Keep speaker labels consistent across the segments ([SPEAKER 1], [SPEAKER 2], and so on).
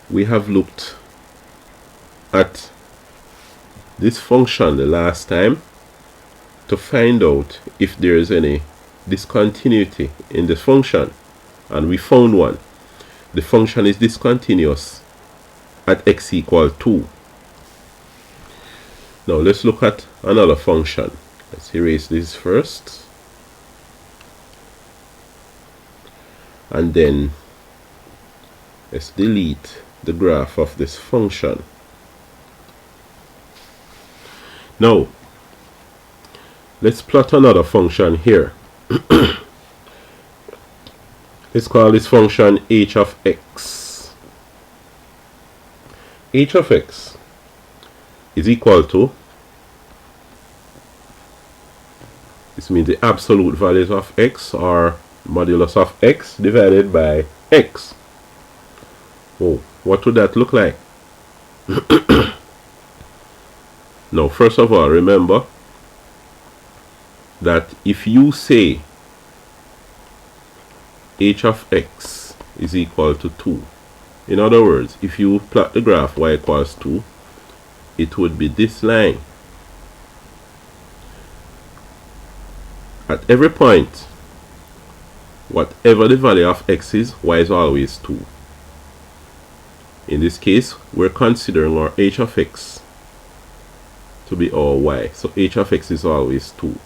[SPEAKER 1] we have looked at this function the last time to find out if there is any discontinuity in the function, and we found one. The function is discontinuous at x equals 2. Now let's look at another function. Let's erase this first, and then let's delete the graph of this function. Now let's plot another function here. Let's call this function h of x. H of x is equal to, this means the absolute values of x, or modulus of x divided by x. Oh, what would that look like? Now, first of all, remember that if you say h of x is equal to 2, in other words, if you plot the graph y equals 2, it would be this line. At every point, whatever the value of x is, y is always 2. In this case, we're considering our h of x to be our y, so h of x is always 2.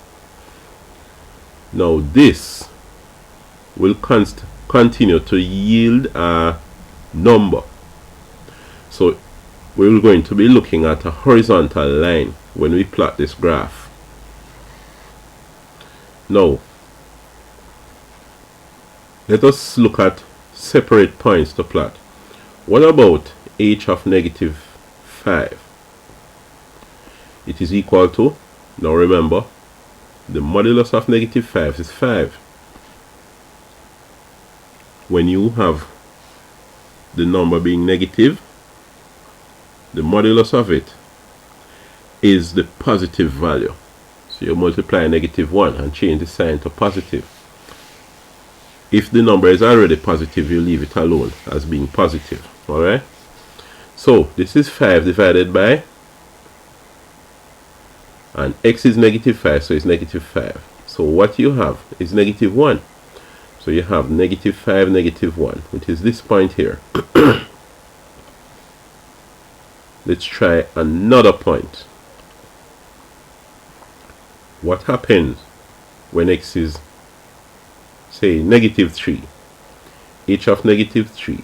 [SPEAKER 1] Now this will continue to yield a number, so we're going to be looking at a horizontal line when we plot this graph. Now let us look at separate points to plot. What about h of negative 5? It is equal to, now remember, the modulus of negative 5 is 5. When you have the number being negative, the modulus of it is the positive value. So you multiply negative 1 and change the sign to positive. If the number is already positive, you leave it alone as being positive. Alright? So this is 5 divided by, and x is negative 5, so it's negative 5. So what you have is negative 1. So you have negative 5, negative 1, which is this point here. Let's try another point. What happens when x is, say, negative 3? H of negative 3.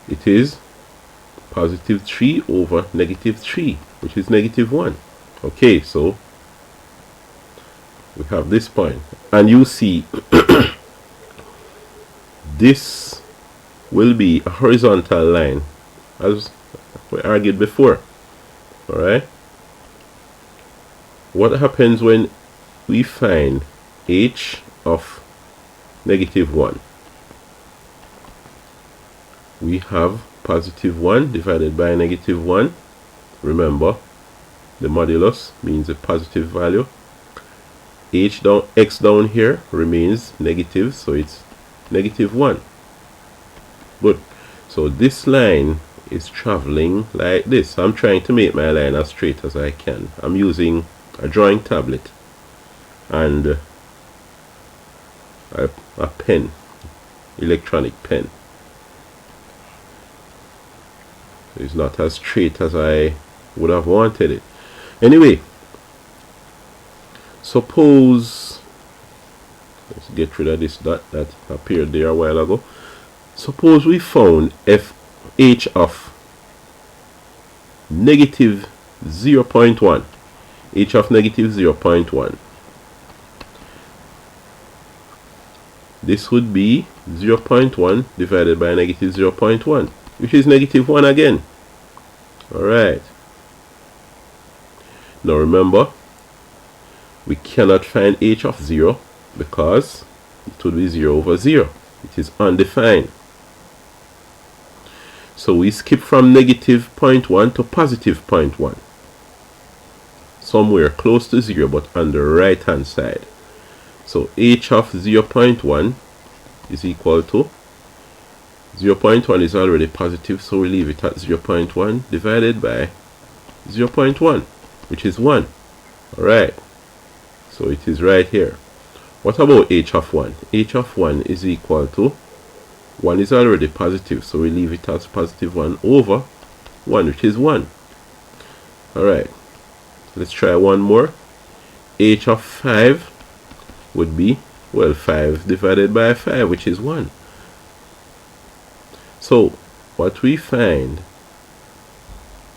[SPEAKER 1] It is positive 3 over negative 3, which is negative 1. Okay, so we have this point, and you see this will be a horizontal line as we argued before. Alright, what happens when we find h of negative 1? We have positive 1 divided by negative 1. Remember, the modulus means a positive value. X down here remains negative, so it's negative 1. Good. So this line is traveling like this. I'm trying to make my line as straight as I can. I'm using a drawing tablet and a pen, electronic pen. So it's not as straight as I would have wanted it. Anyway, suppose, let's get rid of this dot that appeared there a while ago. Suppose we found h of negative 0.1. H of negative 0.1. This would be 0.1 divided by negative 0.1, which is negative 1 again. Alright. Now remember, we cannot find h of 0 because it would be 0 over 0. It is undefined. So we skip from negative 0.1 to positive 0.1. Somewhere close to 0, but on the right hand side. So h of 0.1 is equal to 0.1 is already positive, so we leave it at 0.1 divided by 0.1, which is 1. Alright, so it is right here. What about h of 1? H of 1 is equal to 1 is already positive, so we leave it as positive 1 over 1, which is 1. Alright, let's try one more. H of 5 would be, well, 5 divided by 5, which is 1. So what we find,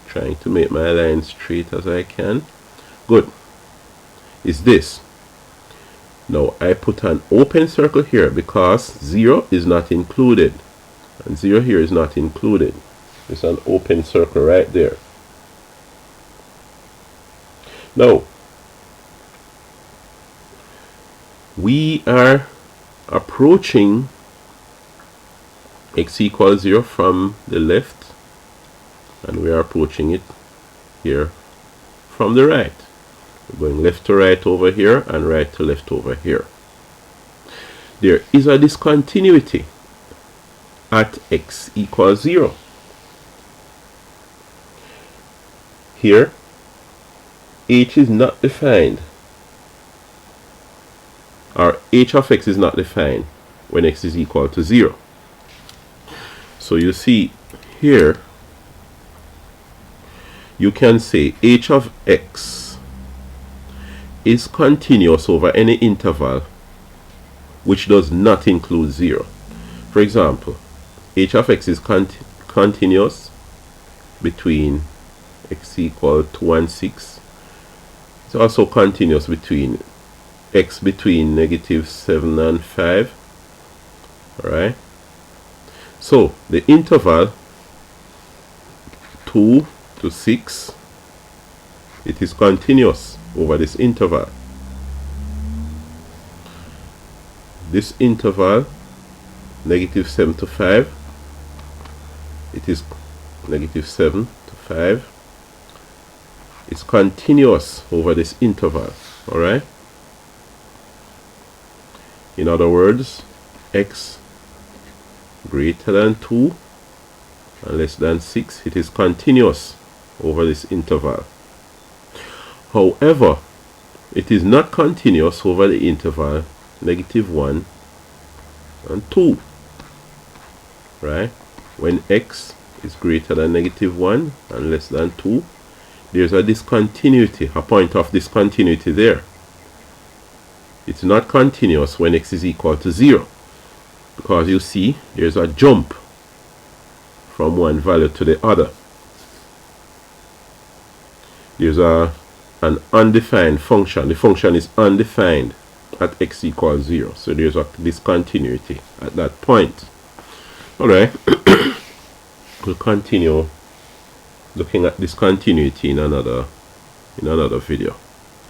[SPEAKER 1] trying to make my line straight as I can, good, is this. Now I put an open circle here because 0 is not included, and 0 here is not included. It's an open circle right there. Now we are approaching x equals 0 from the left, and we are approaching it here from the right. We're going left to right over here and right to left over here. There is a discontinuity at x equals 0. Here h is not defined, or h of x is not defined when x is equal to 0. So you see here, you can say h of x is continuous over any interval which does not include 0. For example, h of x is continuous between x equal 2 and 6. It's also continuous between x between -7 and 5. Alright, so the interval 2 to 6, it is continuous over this interval. This interval -7 to 5, it is -7 to 5. It's continuous over this interval. Alright, in other words, x greater than 2 and less than 6, it is continuous over this interval. However, it is not continuous over the interval -1 and 2. Right? When x is greater than -1 and less than 2, there's a discontinuity, a point of discontinuity there. It's not continuous when x is equal to 0, because you see there's a jump from one value to the other. There's an undefined function. The function is undefined at x equals 0, so there's a discontinuity at that point. Alright, we'll continue looking at discontinuity in another video.